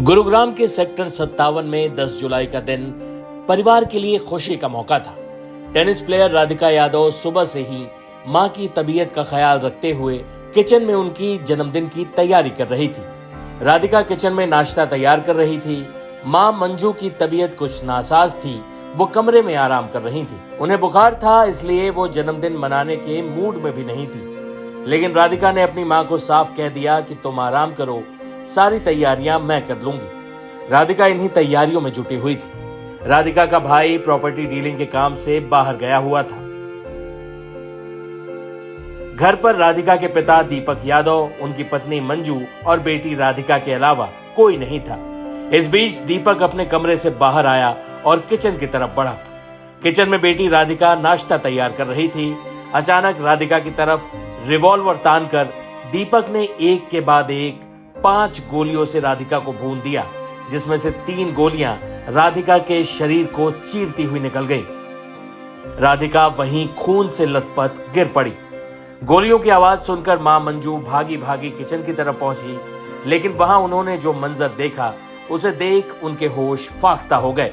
गुरुग्राम के सेक्टर 57 में 10 जुलाई का दिन परिवार के लिए खुशी का मौका था। टेनिस प्लेयर राधिका यादव सुबह से ही मां की तबीयत का ख्याल रखते हुए किचन में उनकी जन्मदिन की तैयारी कर रही थी। राधिका किचन में नाश्ता तैयार कर रही थी। मां मंजू की तबीयत कुछ नासाज थी, वो कमरे में आराम कर रही थी। उन्हें बुखार था, इसलिए वो जन्मदिन मनाने के मूड में भी नहीं थी। लेकिन राधिका ने अपनी मां को साफ कह दिया कि तुम आराम करो, सारी तैयारियां मैं कर लूंगी। राधिका इन्हीं तैयारियों में जुटी हुई थी। राधिका का भाई प्रॉपर्टी डीलिंग के काम से बाहर गया हुआ था। घर पर राधिका के पिता दीपक यादव, उनकी पत्नी मंजू और बेटी राधिका के अलावा कोई नहीं था। इस बीच दीपक अपने कमरे से बाहर आया और किचन की तरफ बढ़ा। किचन में बेटी राधिका नाश्ता तैयार कर रही थी। अचानक राधिका की तरफ रिवॉल्वर तानकर दीपक ने एक के बाद एक 5 गोलियों से राधिका को भून दिया, जिसमें से 3 गोलियां राधिका के शरीर को चीरती हुई निकल गई। राधिका वहीं खून से लथपथ गिर पड़ी। गोलियों की आवाज सुनकर मां मंजू भागी भागी किचन की तरफ पहुंची, लेकिन वहां उन्होंने जो मंजर देखा उसे देख उनके होश फाख्ता हो गए।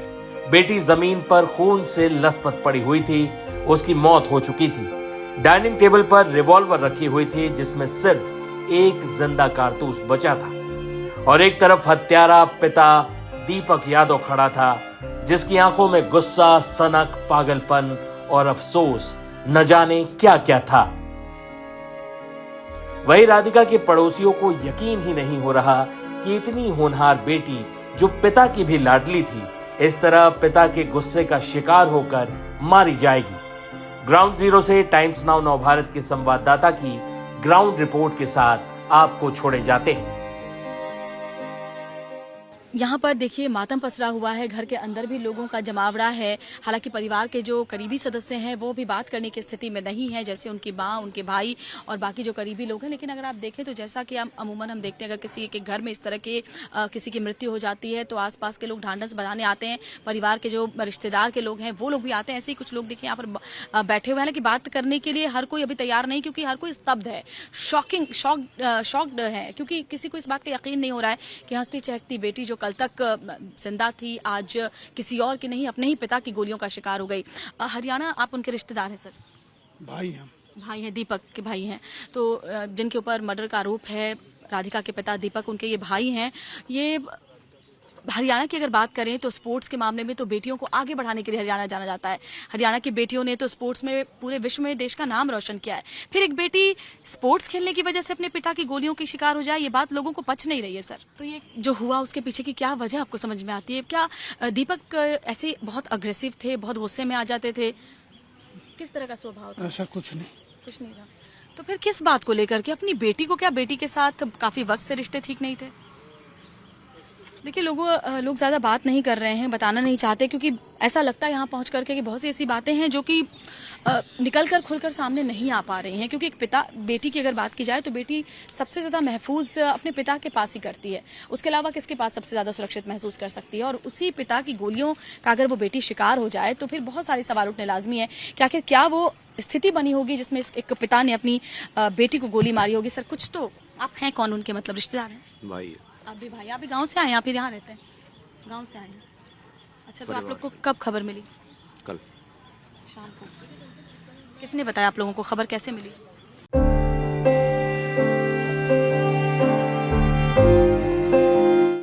बेटी जमीन पर खून से लथपथ पड़ी हुई थी, उसकी मौत हो चुकी थी। डाइनिंग टेबल पर रिवॉल्वर रखी हुई थी, जिसमें सिर्फ एक जिंदा कारतूस बचा था और एक तरफ हत्यारा पिता दीपक यादव खड़ा था, जिसकी आंखों में गुस्सा, सनक, पागलपन और अफसोस न जाने क्या क्या था। वही राधिका के पड़ोसियों को यकीन ही नहीं हो रहा कि इतनी होनहार बेटी, जो पिता की भी लाडली थी, इस तरह पिता के गुस्से का शिकार होकर मारी जाएगी। ग्राउंड जीरो से टाइम्स नाउ नव भारत के संवाददाता की ग्राउंड रिपोर्ट के साथ आपको छोड़े जाते हैं। यहाँ पर देखिए मातम पसरा हुआ है, घर के अंदर भी लोगों का जमावड़ा है। हालांकि परिवार के जो करीबी सदस्य हैं वो भी बात करने की स्थिति में नहीं है, जैसे उनकी माँ, उनके भाई और बाकी जो करीबी लोग हैं। लेकिन अगर आप देखें तो जैसा कि अमूमन हम देखते हैं, अगर किसी के घर में इस तरह के किसी की मृत्यु हो जाती है तो आसपास के लोग ढांढस बंधाने आते हैं। परिवार के जो रिश्तेदार के लोग हैं वो लोग भी आते हैं। ऐसे ही कुछ लोग देखिए यहाँ पर बैठे हुए हैं, लेकिन बात करने के लिए हर कोई अभी तैयार नहीं, क्योंकि हर कोई स्तब्ध है, शॉक्ड है, क्योंकि किसी को इस बात का यकीन नहीं हो रहा है कि हंसती चहकती बेटी जो कल तक जिंदा थी, आज किसी और की नहीं, अपने ही पिता की गोलियों का शिकार हो गई। हरियाणा, आप उनके रिश्तेदार हैं? सर, भाई हैं, दीपक के भाई हैं, तो जिनके ऊपर मर्डर का आरोप है। राधिका के पिता दीपक, उनके ये भाई हैं। ये हरियाणा की अगर बात करें तो स्पोर्ट्स के मामले में तो बेटियों को आगे बढ़ाने के लिए हरियाणा जाना जाता है। हरियाणा की बेटियों ने तो स्पोर्ट्स में पूरे विश्व में देश का नाम रोशन किया है। फिर एक बेटी स्पोर्ट्स खेलने की वजह से अपने पिता की गोलियों की शिकार हो जाए, ये बात लोगों को पच नहीं रही है। सर, तो ये जो हुआ उसके पीछे की क्या वजह आपको समझ में आती है? क्या दीपक ऐसे बहुत अग्रेसिव थे, बहुत गुस्से में आ जाते थे? किस तरह का स्वभाव था? ऐसा कुछ नहीं था। तो फिर किस बात को लेकर के अपनी बेटी को, क्या बेटी के साथ काफी वक्त से रिश्ते ठीक नहीं थे? देखिए लोग ज़्यादा बात नहीं कर रहे हैं, बताना नहीं चाहते, क्योंकि ऐसा लगता है यहाँ पहुँच करके कि बहुत सी ऐसी बातें हैं जो कि निकल कर खुलकर सामने नहीं आ पा रही हैं। क्योंकि एक बेटी की अगर बात की जाए तो बेटी सबसे ज़्यादा महफूज अपने पिता के पास ही करती है। उसके अलावा किसके पास सबसे ज़्यादा सुरक्षित महसूस कर सकती है? और उसी पिता की गोलियों का अगर वो बेटी शिकार हो जाए तो फिर बहुत सारे सवाल उठने लाजमी है कि आखिर क्या वो स्थिति बनी होगी जिसमें एक पिता ने अपनी बेटी को गोली मारी होगी। सर, कुछ तो आप हैं कौन, उनके मतलब रिश्तेदार हैं? भाई। आप भी भाई? आप भी गांव से आए? आप फिर यहाँ रहते हैं? गांव से आए हैं। अच्छा, तो आप लोग को कब खबर मिली? कल शाम को। किसने बताया आप लोगों को? खबर कैसे मिली?